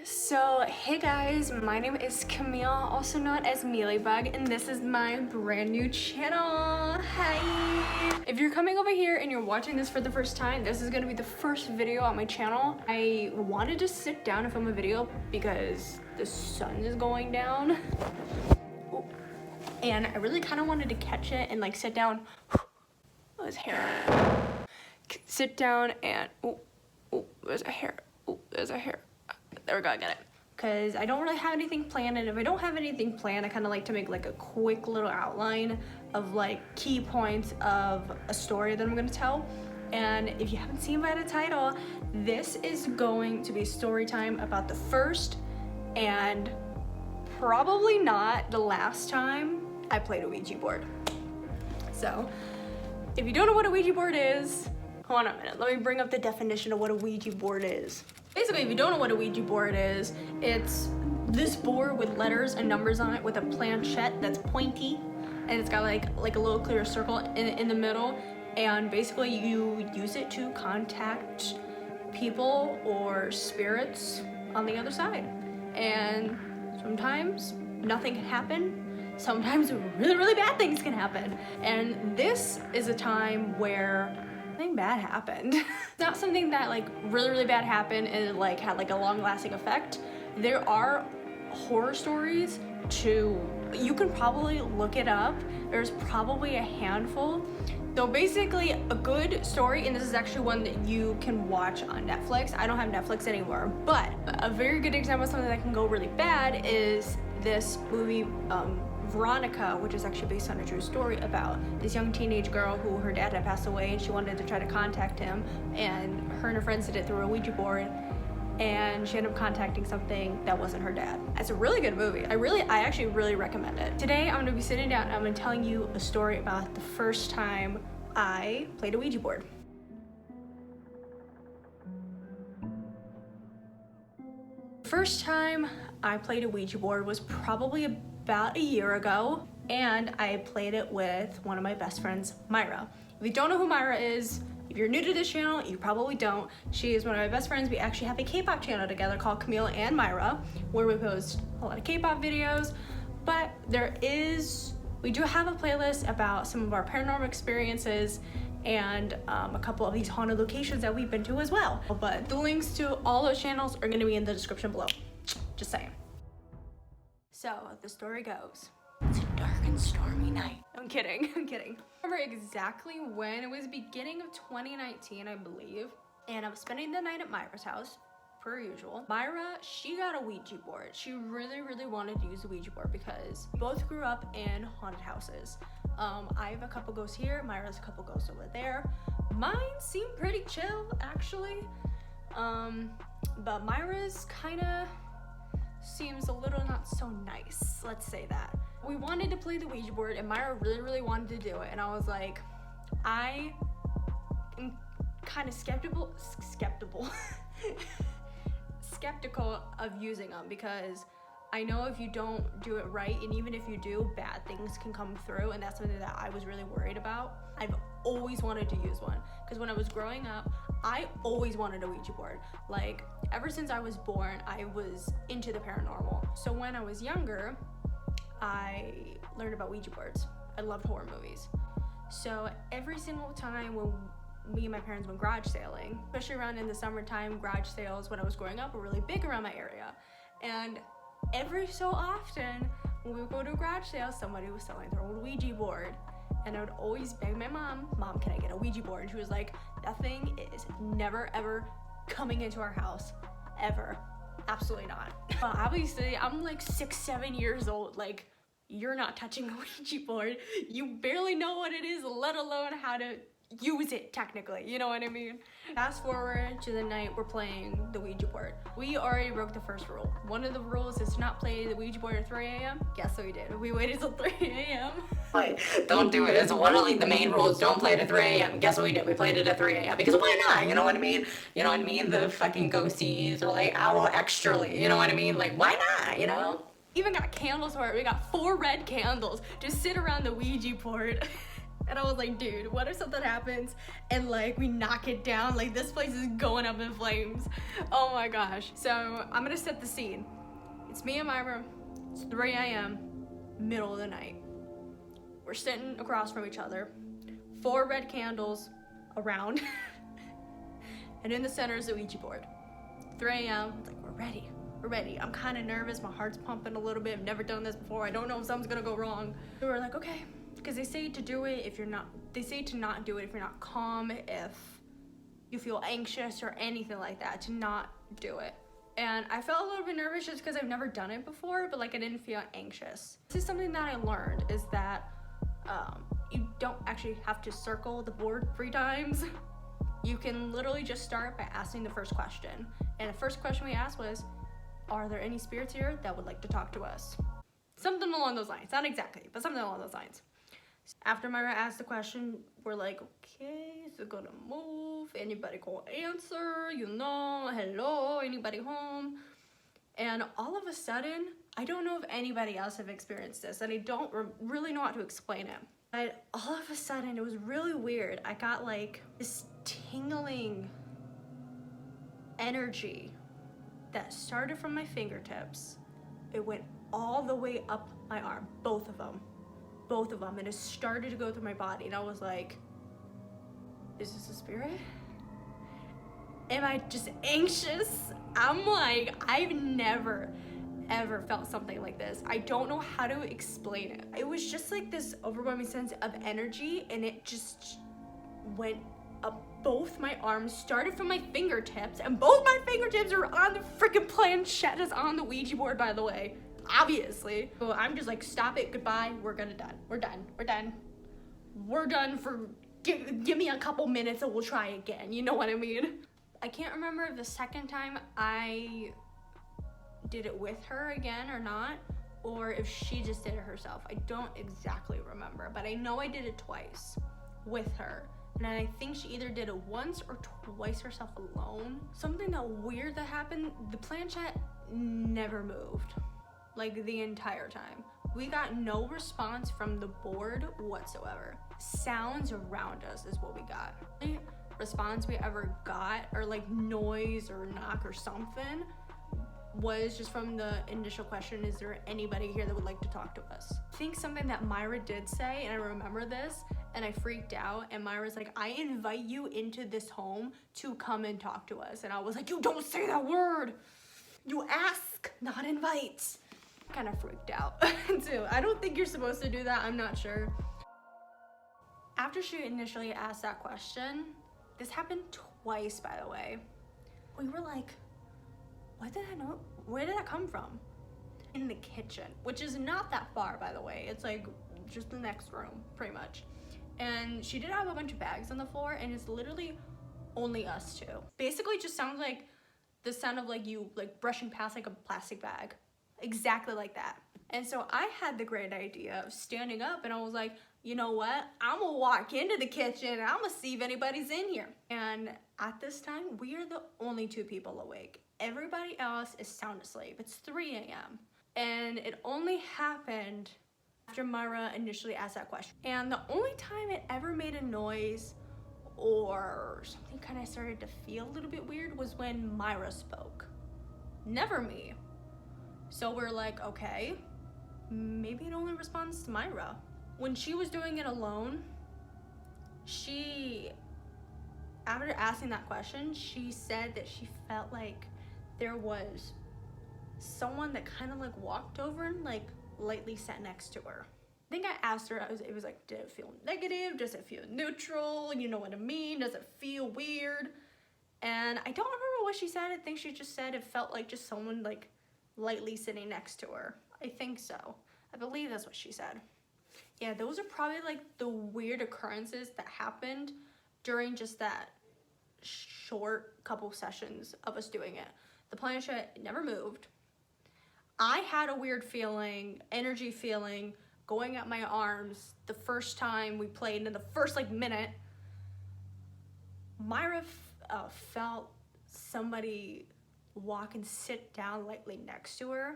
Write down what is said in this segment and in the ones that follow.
So hey guys, my name is Camille, also known as Mealybug, and this is my brand new channel. Hi! If you're coming over here and you're watching this for the first time, this is gonna be the first video on my channel. I wanted to sit down and film a video because the sun is going down. And I really kind of wanted to catch it and like sit down. Oh, his hair. Sit down and, there's a hair. There's a hair. There we go, I got it. Because I don't really have anything planned, and if I don't have anything planned, I kind of like to make like a quick little outline of like key points of a story that I'm going to tell. And if you haven't seen by the title, this is going to be story time about the first and probably not the last time I played a Ouija board. So if you don't know what a Ouija board is, hold on a minute, let me bring up the definition of what a Ouija board is. Basically, if you don't know what a Ouija board is, it's this board with letters and numbers on it with a planchette that's pointy, and it's got like a little clear circle in the middle, and basically you use it to contact people or spirits on the other side. And sometimes nothing can happen, sometimes really bad things can happen, and this is a time where something bad happened. It's not something that like really bad happened and it like had like a long-lasting effect. There are horror stories too. You can probably look it up. There's probably a handful. So basically a good story, and this is actually one that you can watch on Netflix. I don't have Netflix anymore, but a very good example of something that can go really bad is this movie, Veronica, which is actually based on a true story about this young teenage girl who her dad had passed away, and she wanted to try to contact him, and her friends did it through a Ouija board, and she ended up contacting something that wasn't her dad. It's a really good movie. I actually really recommend it. Today I'm going to be sitting down and I'm going to be telling you a story about the first time I played a Ouija board. The first time I played a Ouija board was probably about a year ago, and I played it with one of my best friends, Myra. If you don't know who Myra is, if you're new to this channel, you probably don't. She is one of my best friends. We actually have a K-pop channel together called Camille and Myra, where we post a lot of K-pop videos, but we do have a playlist about some of our paranormal experiences and a couple of these haunted locations that we've been to as well. But the links to all those channels are gonna be in the description below. Just saying. So the story goes, it's a dark and stormy night. I'm kidding. I remember exactly when. It was beginning of 2019, I believe. And I was spending the night at Myra's house, per usual. Myra, she got a Ouija board. She really wanted to use a Ouija board because we both grew up in haunted houses. I have a couple ghosts here, Myra's a couple ghosts over there. Mine seem pretty chill, actually. But Myra's kinda seems a little not so nice, let's say that. We wanted to play the Ouija board, and Myra really wanted to do it, and I was like, I am kind of skeptical of using them, because I know if you don't do it right, and even if you do, bad things can come through, and that's something that I was really worried about. I've always wanted to use one, because when I was growing up, I always wanted a Ouija board. Like, ever since I was born, I was into the paranormal. So when I was younger, I learned about Ouija boards. I loved horror movies. So every single time when me and my parents went garage sailing, especially around in the summertime, garage sales when I was growing up were really big around my area. And every so often, when we would go to a garage sale, somebody was selling their old Ouija board. And I would always beg my mom, can I get a Ouija board? And she was like, that thing is never ever coming into our house, ever. Absolutely not. Obviously, I'm like 6-7 years old. Like, you're not touching a Ouija board. You barely know what it is, let alone how to use it technically, you know what I mean? Fast forward to the night we're playing the Ouija board. We already broke the first rule. One of the rules is to not play the Ouija board at 3 a.m. Guess what we did? We waited till 3 a.m. Don't do it. It's one of like the main rules. Don't play it at 3 a.m. Guess what we did? We played it at 3 a.m. because why not? You know what I mean? You know what I mean? The fucking ghosties are like owl extrally. You know what I mean? Like, why not? You know? Even got candles for it. We got 4 red candles to sit around the Ouija board. And I was like, dude, what if something happens and like we knock it down? Like this place is going up in flames. Oh my gosh. So I'm gonna set the scene. It's me and Myra. It's 3 a.m. middle of the night. We're sitting across from each other. 4 red candles around. And in the center is the Ouija board. 3 a.m. It's like, we're ready. We're ready. I'm kind of nervous. My heart's pumping a little bit. I've never done this before. I don't know if something's gonna go wrong. So we're like, okay. Because they say to do it if you're not, they say to not do it if you're not calm, if you feel anxious or anything like that, to not do it. And I felt a little bit nervous just because I've never done it before, but like I didn't feel anxious. This is something that I learned, is that you don't actually have to circle the board 3 times. You can literally just start by asking the first question. And the first question we asked was, are there any spirits here that would like to talk to us? Something along those lines. Not exactly, but something along those lines. After Myra asked the question, we're like, okay, is it gonna move? Anybody gonna answer? You know, hello, anybody home? And all of a sudden, I don't know if anybody else have experienced this, and I don't really know how to explain it. But all of a sudden, it was really weird. I got like this tingling energy that started from my fingertips. It went all the way up my arm, both of them, and it started to go through my body. And I was like, is this a spirit? Am I just anxious? I'm like, I've never ever felt something like this. I don't know how to explain it. It was just like this overwhelming sense of energy, and it just went up both my arms, started from my fingertips, and both my fingertips are on the freaking planchette that's on the Ouija board, by the way, obviously. So I'm just like, stop it, goodbye, we're done for, give me a couple minutes and we'll try again, you know what I mean? I can't remember if the second time I did it with her again or not, or if she just did it herself. I don't exactly remember, but I know I did it twice with her. And I think she either did it once or twice herself alone. Something that weird that happened, the planchette never moved, like the entire time. We got no response from the board whatsoever. Sounds around us is what we got. The only response we ever got, or like noise or knock or something, was just from the initial question, is there anybody here that would like to talk to us? I think something that Myra did say, and I remember this, and I freaked out, and Myra's like, I invite you into this home to come and talk to us. And I was like, you don't say that word. You ask, not invite. Kind of freaked out too. I don't think you're supposed to do that, I'm not sure. After she initially asked that question, this happened twice, by the way. We were like, what did I know? Where did that come from? In the kitchen, which is not that far, by the way. It's like just the next room, pretty much. And she did have a bunch of bags on the floor, and it's literally only us two. Basically just sounds like the sound of like you like brushing past like a plastic bag. Exactly like that. And so I had the great idea of standing up, and I was like, you know what? I'm gonna walk into the kitchen and I'm gonna see if anybody's in here. And at this time, we are the only 2 people awake. Everybody else is sound asleep. It's 3 a.m. And it only happened after Myra initially asked that question. And the only time it ever made a noise or something kind of started to feel a little bit weird was when Myra spoke. Never me. So we're like, okay, maybe it only responds to Myra. When she was doing it alone, after asking that question, she said that she felt like there was someone that kind of like walked over and like lightly sat next to her. I think I asked her, it was like, did it feel negative? Does it feel neutral? You know what I mean? Does it feel weird? And I don't remember what she said. I think she just said it felt like just someone like lightly sitting next to her. I think so. I believe that's what she said. Yeah, those are probably like the weird occurrences that happened during just that short couple sessions of us doing it. The planchette never moved. I had a weird feeling, energy feeling, going up my arms the first time we played in the first like minute. Myra felt somebody walk and sit down lightly next to her.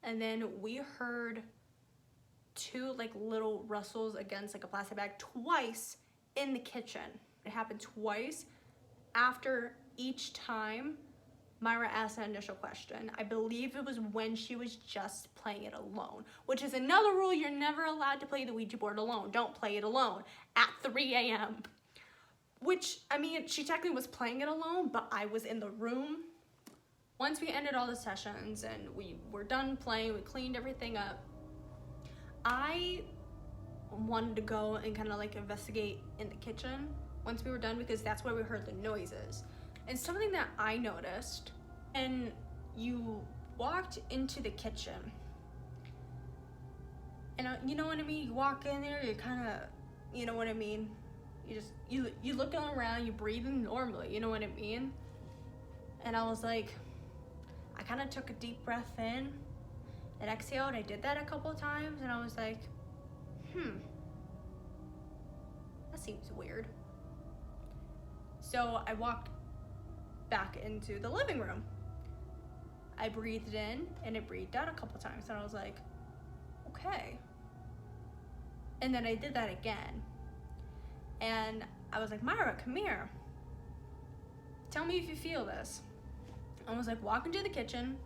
And then we heard two like little rustles against like a plastic bag twice in the kitchen. It happened twice. After each time Myra asked that initial question, I believe it was when she was just playing it alone, which is another rule. You're never allowed to play the Ouija board alone. Don't play it alone at 3 a.m. Which, I mean, she technically was playing it alone, but I was in the room. Once we ended all the sessions and we were done playing, we cleaned everything up, I wanted to go and kind of like investigate in the kitchen once we were done, because that's where we heard the noises. And something that I noticed, and you walked into the kitchen, and you know what I mean? You walk in there, you kind of, you know what I mean? You looking around, you breathing normally, you know what I mean? And I was like, I kind of took a deep breath in and exhaled. I did that a couple of times, and I was like, that seems weird. So I walked back into the living room. I breathed in and it breathed out a couple times, and I was like, okay. And then I did that again, and I was like, Myra, come here, tell me if you feel this. I was like, walk into the kitchen,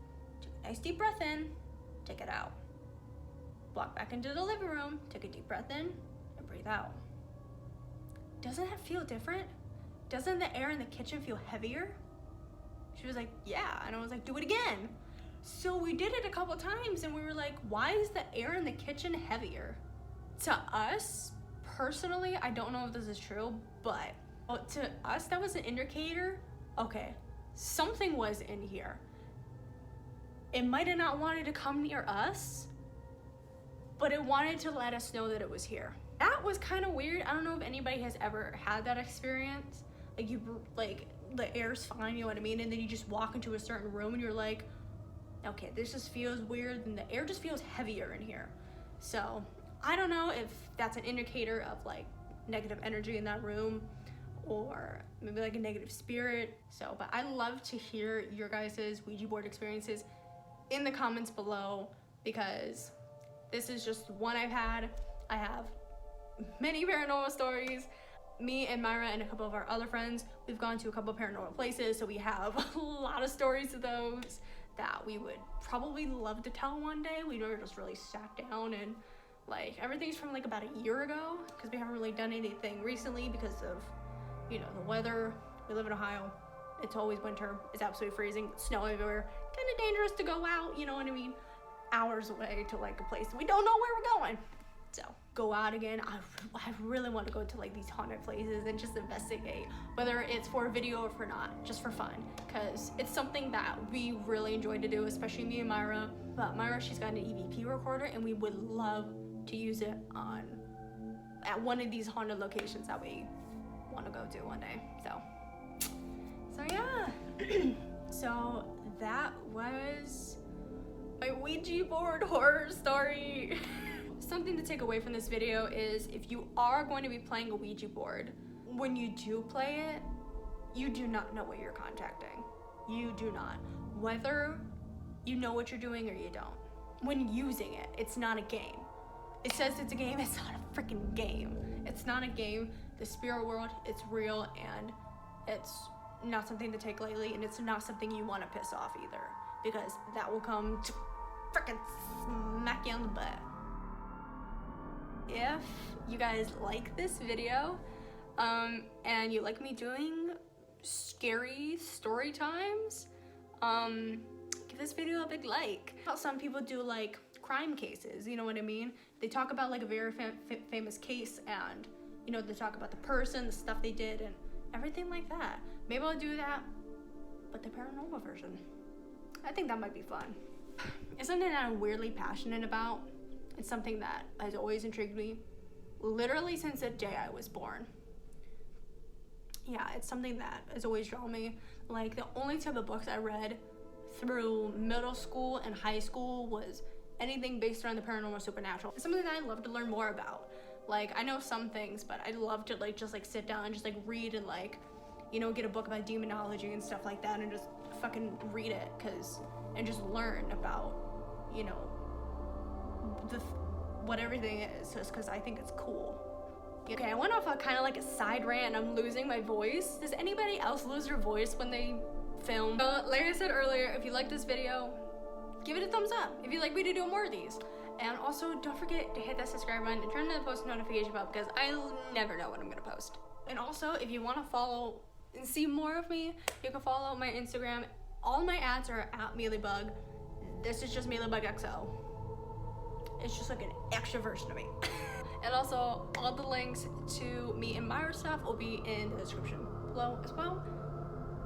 take a nice deep breath in, take it out. Walk back into the living room, take a deep breath in and breathe out. Doesn't that feel different? Doesn't the air in the kitchen feel heavier? She was like, yeah. And I was like, do it again. So we did it a couple times, and we were like, why is the air in the kitchen heavier? To us, personally, I don't know if this is true, but to us, that was an indicator. Okay, something was in here. It might have not wanted to come near us, but it wanted to let us know that it was here. That was kind of weird. I don't know if anybody has ever had that experience. Like the air's fine, you know what I mean? And then you just walk into a certain room and you're like, okay, this just feels weird, and the air just feels heavier in here. So I don't know if that's an indicator of like negative energy in that room, or maybe like a negative spirit. So, but I love to hear your guys' Ouija board experiences in the comments below, because this is just one I've had. I have many paranormal stories. Me and Myra and a couple of our other friends, we've gone to a couple of paranormal places, so we have a lot of stories of those that we would probably love to tell one day. We never just really sat down, and like everything's from like about a year ago, because we haven't really done anything recently because of, you know, the weather. We live in Ohio. It's always winter. It's absolutely freezing. Snow everywhere. Kind of dangerous to go out, you know what I mean? Hours away to like a place we don't know where we're going. So go out again. I really want to go to like these haunted places and just investigate, whether it's for a video or for not, just for fun, because it's something that we really enjoy to do, especially me and Myra. But Myra, she's got an EVP recorder, and we would love to use it at one of these haunted locations that we want to go to one day. So yeah. So that was my Ouija board horror story. Something to take away from this video is, if you are going to be playing a Ouija board, when you do play it, you do not know what you're contacting. You do not. Whether you know what you're doing or you don't. When using it, it's not a game. It says it's a game, it's not a freaking game. It's not a game. The spirit world, it's real, and it's not something to take lightly, and it's not something you want to piss off either, because that will come to freaking smack you on the butt. If you guys like this video, and you like me doing scary story times, give this video a big like. Some people do like crime cases, you know what I mean? They talk about like a very famous case, and you know, they talk about the person, the stuff they did, and everything like that. Maybe I'll do that, but the paranormal version. I think that might be fun. It's something that I'm weirdly passionate about. It's something that has always intrigued me, literally since the day I was born. Yeah, it's something that has always drawn me. Like, the only type of books I read through middle school and high school was anything based around the paranormal, supernatural. It's something that I love to learn more about. Like, I know some things, but I'd love to like just like sit down and just like read and like, you know, get a book about demonology and stuff like that, and just fucking read it, and just learn about, you know, what everything is, just because I think it's cool. Okay, I went off a kind of like a side rant and I'm losing my voice. Does anybody else lose their voice when they film? Like I said earlier, if you like this video, give it a thumbs up if you'd like me to do more of these. And also, don't forget to hit that subscribe button and turn the post notification bell because I'll never know when I'm gonna post. And also, if you want to follow and see more of me, you can follow my Instagram. All my ads are at 𝙼𝚘𝚛𝚎. This is just 𝙼𝚘𝚛𝚎XO. It's just like an extra version of me. And also, all the links to me and Myra's stuff will be in the description below as well.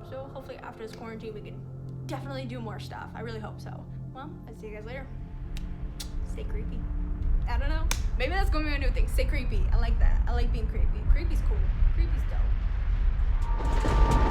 So hopefully after this quarantine, we can definitely do more stuff. I really hope so. Well, I'll see you guys later. Stay creepy. I don't know. Maybe that's gonna be my new thing. Stay creepy. I like that. I like being creepy. Creepy's cool. Creepy's dope.